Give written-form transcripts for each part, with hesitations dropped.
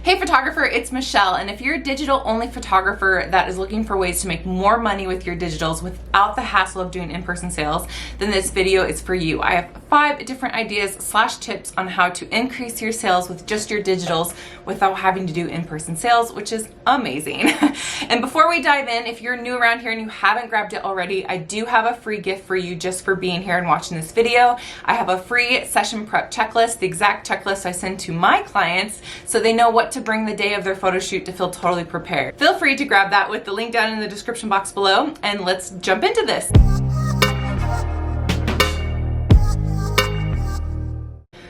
Hey photographer, it's Michelle, and if you're a digital only photographer that is looking for ways to make more money with your digitals without the hassle of doing in-person sales, then this video is for you. I have 5 different ideas / tips on how to increase your sales with just your digitals without having to do in-person sales, which is amazing. And before we dive in, if you're new around here and you haven't grabbed it already, I do have a free gift for you just for being here and watching this video. I have a free session prep checklist, the exact checklist I send to my clients so they know what to bring the day of their photo shoot to feel totally prepared. Feel free to grab that with the link down in the description box below, and let's jump into this.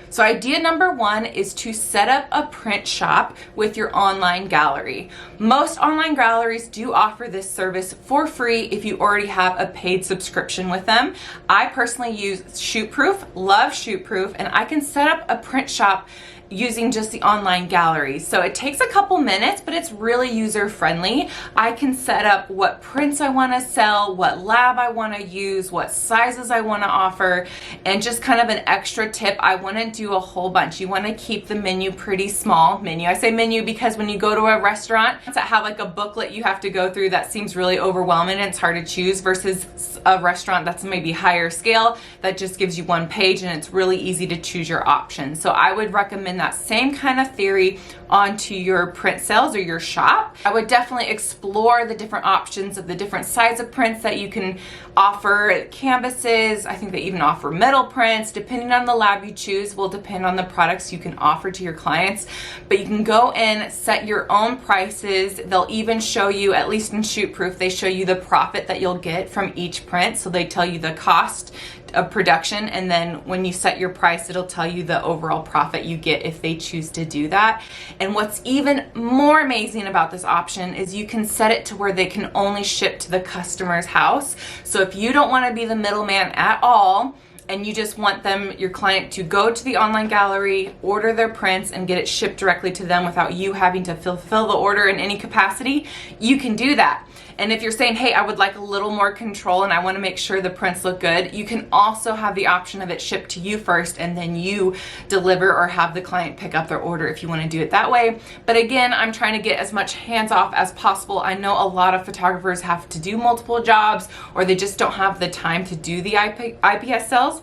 So idea number 1 is to set up a print shop with your online gallery. Most online galleries do offer this service for free if you already have a paid subscription with them. I personally use Shootproof, love Shootproof, and I can set up a print shop using just the online gallery. So it takes a couple minutes, but it's really user friendly. I can set up what prints I want to sell, what lab I want to use, what sizes I want to offer, and just kind of an extra tip, I wouldn't do a whole bunch. You want to keep the menu pretty small. I say menu because when you go to a restaurant that have like a booklet you have to go through, that seems really overwhelming and it's hard to choose, versus a restaurant that's maybe higher scale that just gives you one page and it's really easy to choose your options. So I would recommend that same kind of theory onto your print sales or your shop. I would definitely explore the different options of the different size of prints that you can offer, canvases. I think they even offer metal prints. Depending on the lab you choose will depend on the products you can offer to your clients, but you can go in, set your own prices. They'll even show you, at least in Shootproof, they show you the profit that you'll get from each print. So they tell you the cost of production, and then when you set your price, it'll tell you the overall profit you get if they choose to do that. And what's even more amazing about this option is you can set it to where they can only ship to the customer's house. So if you don't want to be the middleman at all, and you just want your client to go to the online gallery, order their prints, and get it shipped directly to them without you having to fulfill the order in any capacity, you can do that. And if you're saying, hey, I would like a little more control and I want to make sure the prints look good, you can also have the option of it shipped to you first and then you deliver or have the client pick up their order if you want to do it that way. But again, I'm trying to get as much hands off as possible. I know a lot of photographers have to do multiple jobs or they just don't have the time to do the IPS sales.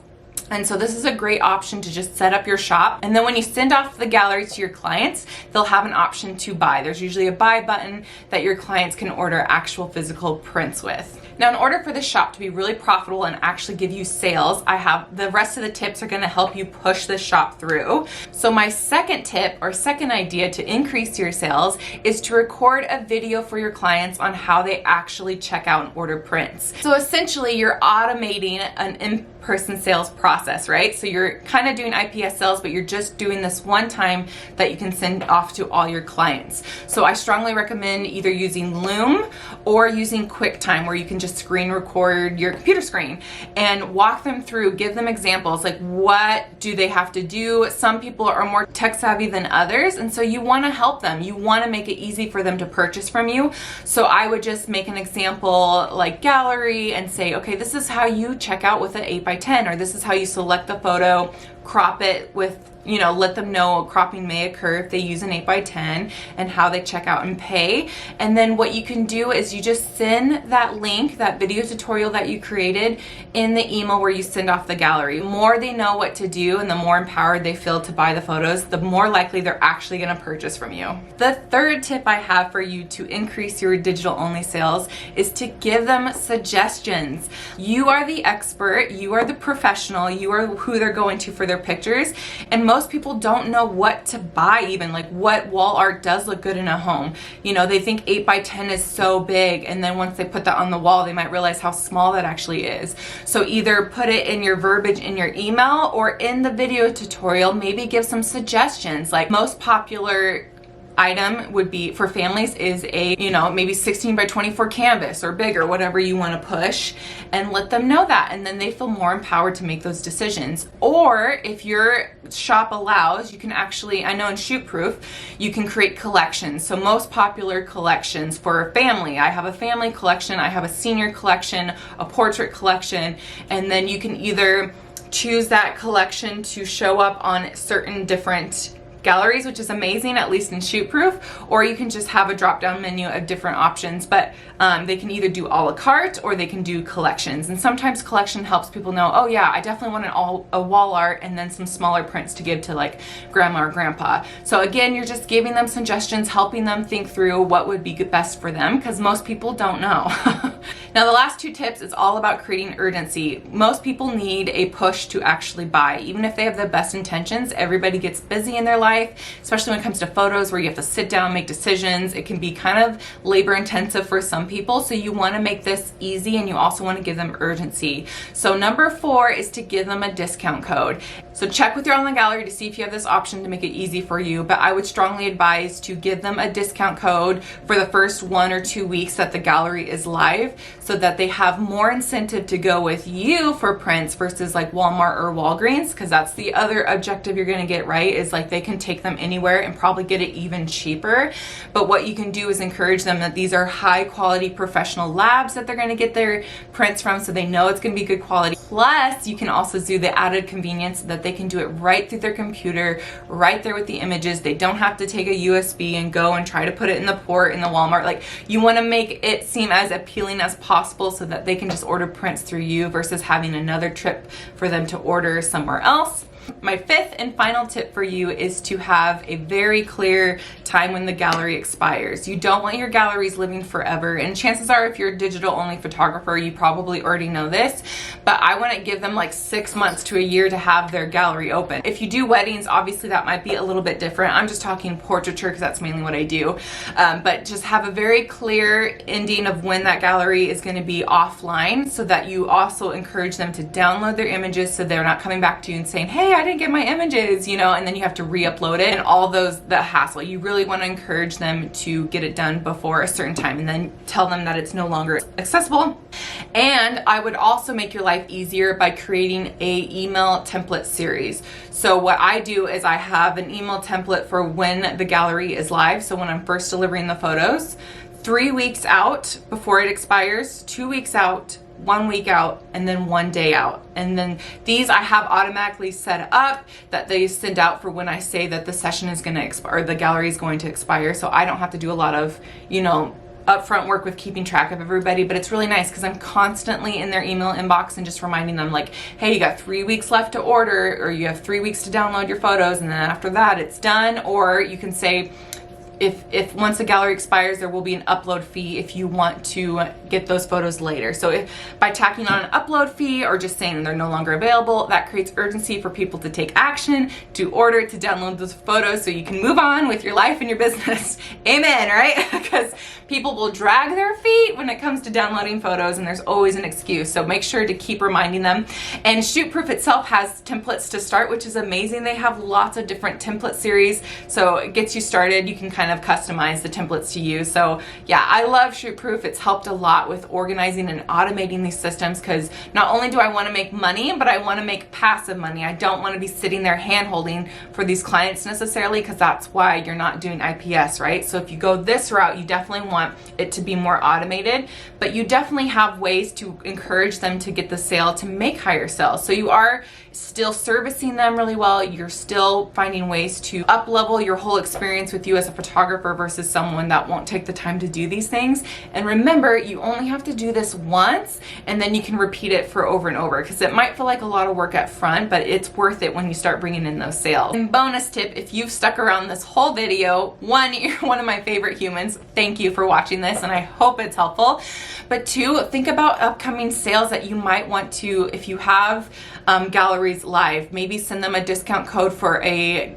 And so this is a great option to just set up your shop. And then when you send off the gallery to your clients, they'll have an option to buy. There's usually a buy button that your clients can order actual physical prints with. Now, in order for the shop to be really profitable and actually give you sales, I have the rest of the tips are going to help you push the shop through. So my second tip or second idea to increase your sales is to record a video for your clients on how they actually check out and order prints. So essentially, you're automating an in-person sales process, right? So you're kind of doing IPS sales, but you're just doing this one time that you can send off to all your clients. So I strongly recommend either using Loom or using QuickTime, where you can just screen record your computer screen and walk them through, give them examples, like what do they have to do. Some people are more tech savvy than others, and so you want to help them. You want to make it easy for them to purchase from you. So I would just make an example like gallery and say, okay, this is how you check out with an 8x10, or this is how you select the photo, crop it with, let them know cropping may occur if they use an 8x10, and how they check out and pay. And then what you can do is you just send that link, that video tutorial that you created, in the email where you send off the gallery. The more they know what to do and the more empowered they feel to buy the photos, the more likely they're actually going to purchase from you. The third tip I have for you to increase your digital only sales is to give them suggestions. You are the expert, you are the professional, you are who they're going to for their pictures, and most people don't know what to buy, even like what wall art does look good in a home. They think 8x10 is so big, and then once they put that on the wall, they might realize how small that actually is. So either put it in your verbiage in your email or in the video tutorial, maybe give some suggestions. Like most popular item would be for families is a maybe 16x24 canvas or bigger, whatever you want to push, and let them know that, and then they feel more empowered to make those decisions. Or if your shop allows, you can actually, I know in Shootproof you can create collections. So most popular collections for a family, I have a family collection, I have a senior collection, a portrait collection, and then you can either choose that collection to show up on certain different galleries, which is amazing, at least in Shootproof, or you can just have a drop-down menu of different options. But they can either do a la carte or they can do collections. And sometimes collection helps people know, oh yeah, I definitely want a wall art and then some smaller prints to give to like grandma or grandpa. So again, you're just giving them suggestions, helping them think through what would be best for them, because most people don't know. Now the last 2 tips is all about creating urgency. Most people need a push to actually buy. Even if they have the best intentions, everybody gets busy in their life, especially when it comes to photos where you have to sit down, make decisions. It can be kind of labor intensive for some people. So you want to make this easy, and you also want to give them urgency. So number 4 is to give them a discount code. So check with your online gallery to see if you have this option to make it easy for you, but I would strongly advise to give them a discount code for the first 1 or 2 weeks that the gallery is live, so that they have more incentive to go with you for prints versus like Walmart or Walgreens, because that's the other objective you're going to get, right? Is like they can take them anywhere and probably get it even cheaper. But what you can do is encourage them that these are high quality professional labs that they're going to get their prints from, so they know it's going to be good quality. Plus, you can also do the added convenience that they can do it right through their computer, right there with the images. They don't have to take a USB and go and try to put it in the port in the Walmart. Like, you want to make it seem as appealing as possible so that they can just order prints through you versus having another trip for them to order somewhere else. My 5th and final tip for you is to have a very clear time when the gallery expires. You don't want your galleries living forever, and chances are if you're a digital only photographer, you probably already know this, but I want to give them like 6 months to a year to have their gallery open. If you do weddings, obviously that might be a little bit different. I'm just talking portraiture because that's mainly what I do, but just have a very clear ending of when that gallery is going to be offline, so that you also encourage them to download their images so they're not coming back to you and saying, hey, I didn't get my images, you know, and then you have to re-upload it and all those, the hassle. You really want to encourage them to get it done before a certain time, and then tell them that it's no longer accessible. And I would also make your life easier by creating a email template series. So what I do is I have an email template for when the gallery is live. So when I'm first delivering the photos, 3 weeks out before it expires, 2 weeks out, 1 week out, and then 1 day out. And then these I have automatically set up that they send out for when I say that the session is going to expire, or the gallery is going to expire. So I don't have to do a lot of, you know, upfront work with keeping track of everybody, but it's really nice because I'm constantly in their email inbox and just reminding them like, hey, you got 3 weeks left to order, or you have 3 weeks to download your photos, and then after that it's done. Or you can say, if once the gallery expires, there will be an upload fee if you want to get those photos later. So if by tacking on an upload fee or just saying they're no longer available, that creates urgency for people to take action, to order, to download those photos so you can move on with your life and your business. Amen, right? Because people will drag their feet when it comes to downloading photos, and there's always an excuse. So make sure to keep reminding them. And Shootproof itself has templates to start, which is amazing. They have lots of different template series, so it gets you started. You can kind of customize the templates to use. So yeah, I love Shootproof. It's helped a lot with organizing and automating these systems, because not only do I want to make money, but I want to make passive money. I don't want to be sitting there hand holding for these clients necessarily, because that's why you're not doing IPS, right? So if you go this route, you definitely want it to be more automated, but you definitely have ways to encourage them to get the sale to make higher sales. So you are still servicing them really well. You're still finding ways to up level your whole experience with you as a photographer versus someone that won't take the time to do these things. And remember, you only have to do this once, and then you can repeat it for over and over, because it might feel like a lot of work at front, but it's worth it when you start bringing in those sales. And bonus tip, if you've stuck around this whole video, one, you're one of my favorite humans. Thank you for watching this, and I hope it's helpful. But two, think about upcoming sales that you might want to, if you have galleries live, maybe send them a discount code for a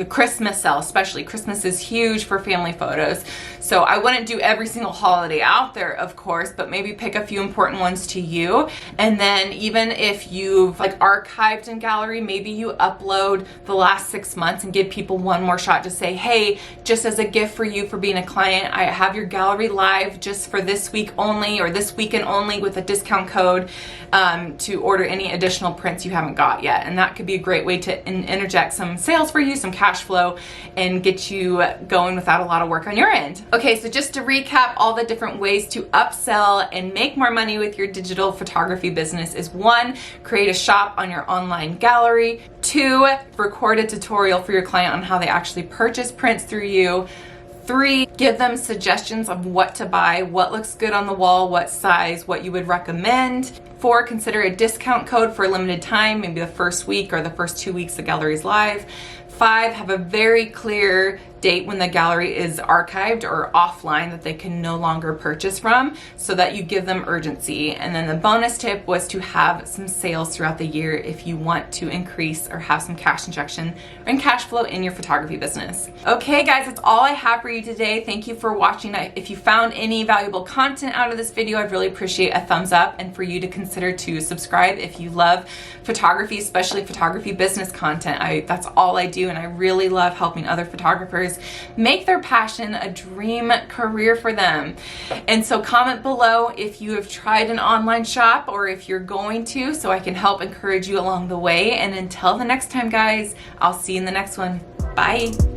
Christmas sale. Especially Christmas is huge for family photos, so I wouldn't do every single holiday out there, of course, but maybe pick a few important ones to you. And then even if you've like archived in gallery, maybe you upload the last 6 months and give people one more shot to say, hey, just as a gift for you for being a client, I have your gallery live just for this week only, or this weekend only, with a discount code to order any additional prints you haven't got yet. And that could be a great way to interject some sales for you, some cash flow and get you going without a lot of work on your end. Okay, so just to recap, all the different ways to upsell and make more money with your digital photography business is 1, create a shop on your online gallery. 2, record a tutorial for your client on how they actually purchase prints through you. 3, give them suggestions of what to buy, what looks good on the wall, what size, what you would recommend. 4, consider a discount code for a limited time, maybe the first week or the first 2 weeks the gallery is live. 5, have a very clear date when the gallery is archived or offline that they can no longer purchase from, so that you give them urgency. And then the bonus tip was to have some sales throughout the year if you want to increase or have some cash injection and cash flow in your photography business. Okay guys, that's all I have for you today. Thank you for watching. If you found any valuable content out of this video, I'd really appreciate a thumbs up, and for you to consider to subscribe if you love photography, especially photography business content. That's all I do, and I really love helping other photographers make their passion a dream career for them. And so comment below if you have tried an online shop or if you're going to, so I can help encourage you along the way. And until the next time guys, I'll see you in the next one. Bye.